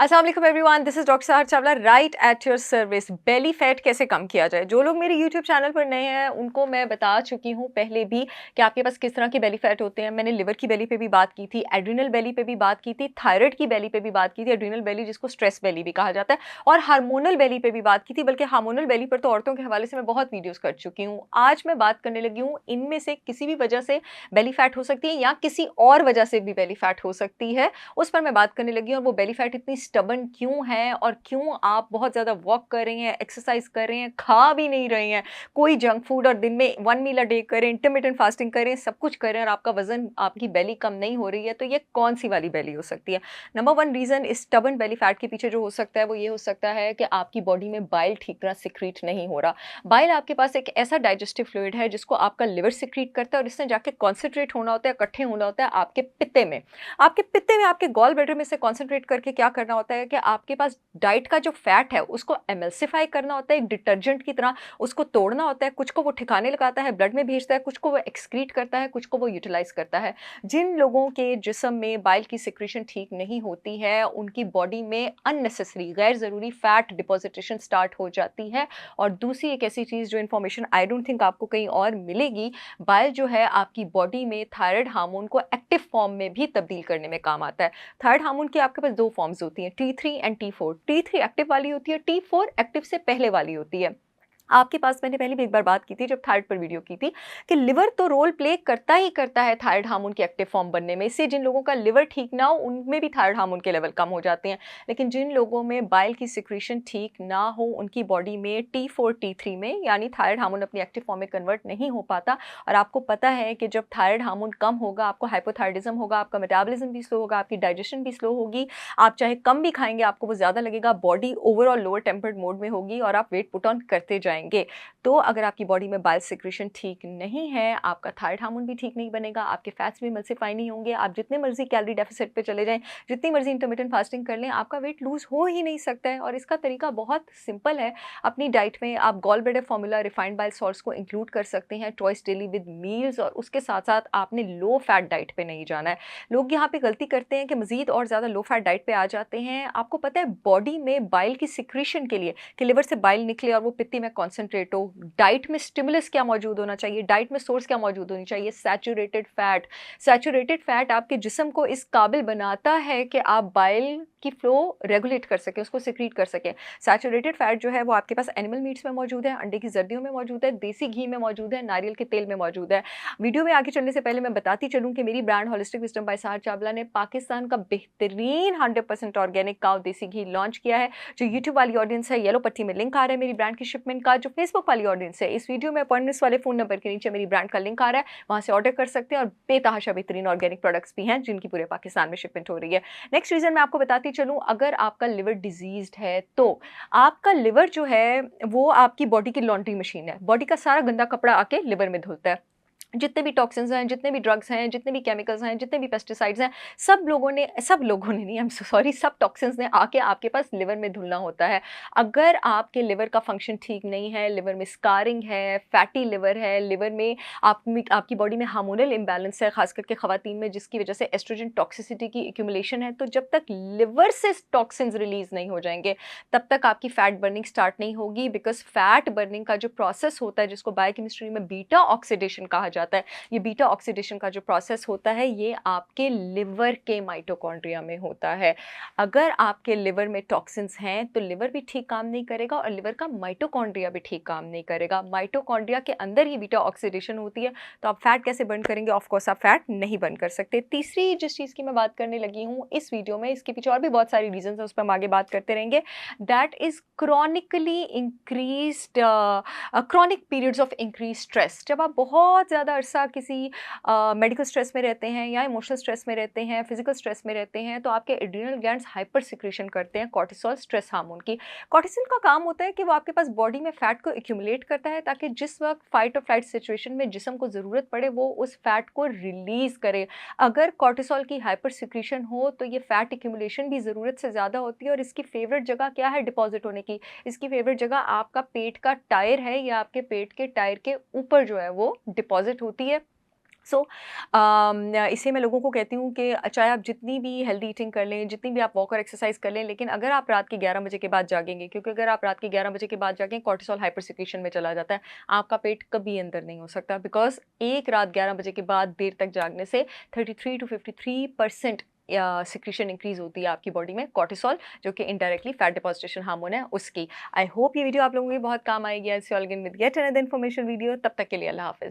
अस्सलाम वालेकुम everyone, this is doctor सहर Chawla right at your service. Belly fat कैसे कम किया जाए? जो लोग मेरे यूट्यूब चैनल पर नए हैं उनको मैं बता चुकी हूँ पहले भी कि आपके पास किस तरह के बेली फैट होते हैं। मैंने लिवर की बेली पे भी बात की थी, एड्रिनल बेली पे भी बात की थी, थायराइड की बेली पे भी बात की थी, एड्रिनल बेली जिसको स्ट्रेस बेली भी कहा जाता है, और हार्मोनल बेली पे भी बात की थी। बल्कि हार्मोनल बेली पर तो औरतों के हवाले से मैं बहुत वीडियोज़ कर चुकी हूँ। आज मैं बात करने लगी हूँ इनमें से किसी भी वजह से बेली फैट हो सकती है या किसी और वजह से भी बेली फैट हो सकती है, उस पर मैं बात करने लगी हूँ। और वो बेली फैट इतनी स्टबर्न क्यों है और क्यों आप बहुत ज़्यादा वॉक कर रही हैं, एक्सरसाइज कर रही हैं, खा भी नहीं रही हैं, कोई जंक फूड, और दिन में 1 मील अ डे करें, इंटरमिटेंट फास्टिंग करें, सब कुछ करें और आपका वजन, आपकी बेली कम नहीं हो रही है, तो ये कौन सी वाली बेली हो सकती है? नंबर 1 रीज़न इस स्टबर्न बेली फैट के पीछे जो हो सकता है वो ये हो सकता है कि आपकी बॉडी में बाइल ठीक तरह सिक्रीट नहीं हो रहा। बाइल आपके पास एक ऐसा डाइजेस्टिव फ्लूइड है जिसको आपका लिवर सिक्रीट करता है और इसने जाके कॉन्सेंट्रेट होना होता है, इकट्ठे होना होता है आपके पित्ते में। आपके पित्ते में, आपके गॉल ब्लैडर में से कॉन्सेंट्रेट करके क्या करना होता है कि आपके पास डाइट का जो फैट है उसको एमल्सिफाई करना होता है, एक डिटर्जेंट की तरह उसको तोड़ना होता है। कुछ को वो ठिकाने लगाता है, ब्लड में भेजता है, कुछ को वो एक्सक्रीट करता है, कुछ को वो यूटिलाइज करता है। जिन लोगों के जिस्म में बाइल की सिक्रीशन ठीक नहीं होती है उनकी बॉडी में अननेसेसरी गैर ज़रूरी फैट डिपॉजिटेशन स्टार्ट हो जाती है। और दूसरी एक ऐसी चीज़ जो इन्फॉर्मेशन आई डोंट थिंक आपको कहीं और मिलेगी, बाइल जो है आपकी बॉडी में थायराइड हार्मोन को एक्टिव फॉर्म में भी तब्दील करने में काम आता है। थायराइड हार्मोन की आपके पास 2 फॉर्म्स होती हैं, T3 and T4। T3 active वाली होती है, T4 एक्टिव से पहले वाली होती है। आपके पास मैंने पहले भी एक बार बात की थी जब थायराइड पर वीडियो की थी कि लिवर तो रोल प्ले करता ही करता है थायराइड हार्मोन के एक्टिव फॉर्म बनने में। इससे जिन लोगों का लिवर ठीक ना हो उनमें भी थायराइड हार्मोन के लेवल कम हो जाते हैं। लेकिन जिन लोगों में बाइल की सिक्रीशन ठीक ना हो उनकी बॉडी में T4 T3 में यानी थायराइड हार्मोन अपनी एक्टिव फॉर्म में कन्वर्ट नहीं हो पाता। और आपको पता है कि जब थायराइड हार्मोन कम होगा आपको हाइपोथायराइडिज्म होगा, आपका मेटाबॉलिज्म भी स्लो होगा, आपकी डाइजेशन भी स्लो होगी। आप चाहे कम भी खाएंगे आपको वो ज़्यादा लगेगा, body overall lower tempered mode में होगी और आप वेट पुट ऑन करते जाएंगे। तो अगर आपकी बॉडी में बाइल सिक्रीशन ठीक नहीं है, आपका थायराइड हार्मोन भी ठीक नहीं बनेगा, आपके फैट्स भी एमल्सिफाई नहीं होंगे, आप जितने मर्जी कैलोरी डेफिसिट पे चले जाएं, जितनी मर्जी इंटरमिटेंट फास्टिंग कर लें, आपका वेट लूज हो ही नहीं सकता है। और इसका तरीका बहुत सिंपल है। अपनी डाइट में आप gall bladder formula refined bile salts को इंक्लूड कर सकते हैं ट्वाइस डेली विद मील्स, और उसके साथ साथ आपने लो फैट डाइट पे नहीं जाना है। लोग यहाँ पे गलती करते हैं कि मजीद और ज़्यादा लो फैट डाइट पे आ जाते हैं। आपको पता है बॉडी में बाइल की सिक्रीशन के लिए कि लिवर से बाइल निकले और वो पित्ती में कॉन्सेंट्रेट हो, डाइट में स्टिमुलस क्या मौजूद होना चाहिए, डाइट में सोर्स क्या मौजूद होनी चाहिए? Saturated fat. सैचुरेटेड फैट आपके जिस्म को इस काबिल बनाता है कि आप बाइल की फ्लो रेगुलेट कर सकें, उसको सिक्रीट कर सकें। सैचुरेटेड फैट जो है वो आपके पास एनिमल मीट्स में मौजूद है, अंडे की जर्दियों में मौजूद है, देसी घी में मौजूद है, नारियल के तेल में मौजूद है। वीडियो में आगे चलने से पहले मैं बताती चलूं कि मेरी ब्रांड होलिस्टिक विजडम बाय सहर चावला ने पाकिस्तान का बेहतरीन 100% ऑर्गेनिक काव देसी घी लॉन्च किया है। जो यूट्यूब वाली ऑडियंस है, येलो पट्टी में लिंक आ रहा है मेरी ब्रांड की शिपमेंट का। जो फेसबुक वाली ऑडियंस है, इस वीडियो में अपॉइंटमेंट्स वाले फोन नंबर के नीचे मेरी ब्रांड का लिंक आ रहा है, वहां से ऑर्डर कर सकते हैं। और बेतहाशा बेहतरीन ऑर्गेनिक प्रोडक्ट्स भी हैं जिनकी पूरे पाकिस्तान में शिपमेंट हो रही है। नेक्स्ट रीजन मैं आपको बताती चलूं, अगर आपका लिवर डिजीज्ड है तो आपका लिवर जो है वो आपकी बॉडी की लॉन्ड्री मशीन है। बॉडी का सारा गंदा कपड़ा आके लिवर में धुलता है। जितने भी टॉक्सिन्स हैं, जितने भी ड्रग्स हैं, जितने भी केमिकल्स हैं, जितने भी पेस्टिसाइड्स हैं, सब लोगों ने नहीं, आई एम सॉरी, सब टॉक्सिन्स ने आके आपके पास लिवर में धुलना होता है। अगर आपके लिवर का फंक्शन ठीक नहीं है, लिवर में स्कारिंग है, फैटी लिवर है, लिवर में आपकी बॉडी में हार्मोनल इम्बैलेंस है, खास करके खवातीन में, जिसकी वजह से एस्ट्रोजन टॉक्सिसिटी की एक्यूमुलेशन है, तो जब तक लिवर से टॉक्सिन्स रिलीज नहीं हो जाएंगे तब तक आपकी फैट बर्निंग स्टार्ट नहीं होगी। बिकॉज फैट बर्निंग का जो प्रोसेस होता है जिसको बायोकेमिस्ट्री में बीटा ऑक्सीडेशन कहा जाता है, ये बीटा ऑक्सीडेशन का जो प्रोसेस होता है ये आपके लिवर के माइटोकॉन्ड्रिया में होता है। अगर आपके लिवर में टॉक्सिन्स हैं तो लिवर भी ठीक काम नहीं करेगा और लिवर का माइटोकॉन्ड्रिया भी ठीक काम नहीं करेगा। माइटोकॉन्ड्रिया के अंदर ही बीटा ऑक्सीडेशन होती है, तो आप फैट कैसे बर्न करेंगे? ऑफ कोर्स आप फैट नहीं बर्न कर सकते। तीसरी जिस चीज़ की मैं बात करने लगी हूँ इस वीडियो में, इसके पीछे और भी बहुत सारी रीजन है, उस पर हम आगे बात करते रहेंगे। That is chronically increased chronic periods of increase stress. जब आप बहुत ज़्यादा अरसा किसी मेडिकल स्ट्रेस में रहते हैं या इमोशनल स्ट्रेस में रहते हैं, फिजिकल स्ट्रेस में रहते हैं, तो आपके एड्रिनल ग्लैंड्स हाइपर सिक्रीशन करते हैं कॉर्टिसोल, स्ट्रेस हार्मोन की। कॉर्टिसोल का काम होता है कि वो आपके पास बॉडी में फैट को एक्यूमुलेट करता है ताकि जिस वक्त फाइट और फ्लाइट सिचुएशन में जिस्म को ज़रूरत पड़े वो उस फैट को रिलीज करे। अगर कॉर्टिसोल की हाइपर सिक्रीशन हो तो ये फैट एक्यूमुलेशन भी ज़रूरत से ज़्यादा होती है। और इसकी फेवरेट जगह क्या है डिपॉजिट होने की? इसकी फेवरेट जगह आपका पेट का टायर है या आपके पेट के टायर के ऊपर जो है वो डिपॉजिट होती है। सो इससे मैं लोगों को कहती हूँ कि चाहे आप जितनी भी हेल्दी ईटिंग कर लें, जितनी भी आप वॉक और एक्सरसाइज कर लें, लेकिन अगर आप रात के 11 बजे के बाद जागेंगे, क्योंकि अगर आप रात के 11 बजे के बाद जागें, कॉर्टिसोल हाइपर सिक्रीशन में चला जाता है। आपका पेट कभी अंदर नहीं हो सकता, बिकॉज़ एक रात 11 बजे के बाद देर तक जागने से 33 टू 53% सिक्रीशन इंक्रीज़ होती है आपकी बॉडी में कॉर्टिसोल, जो कि इनडायरेक्टली फैट डिपॉज़िटेशन हार्मोन है उसकी। आई होप ये वीडियो आप लोगों को बहुत काम आएगी। I will see you all again with yet another information video. तब तक के लिए अल्लाह हाफ़िज़।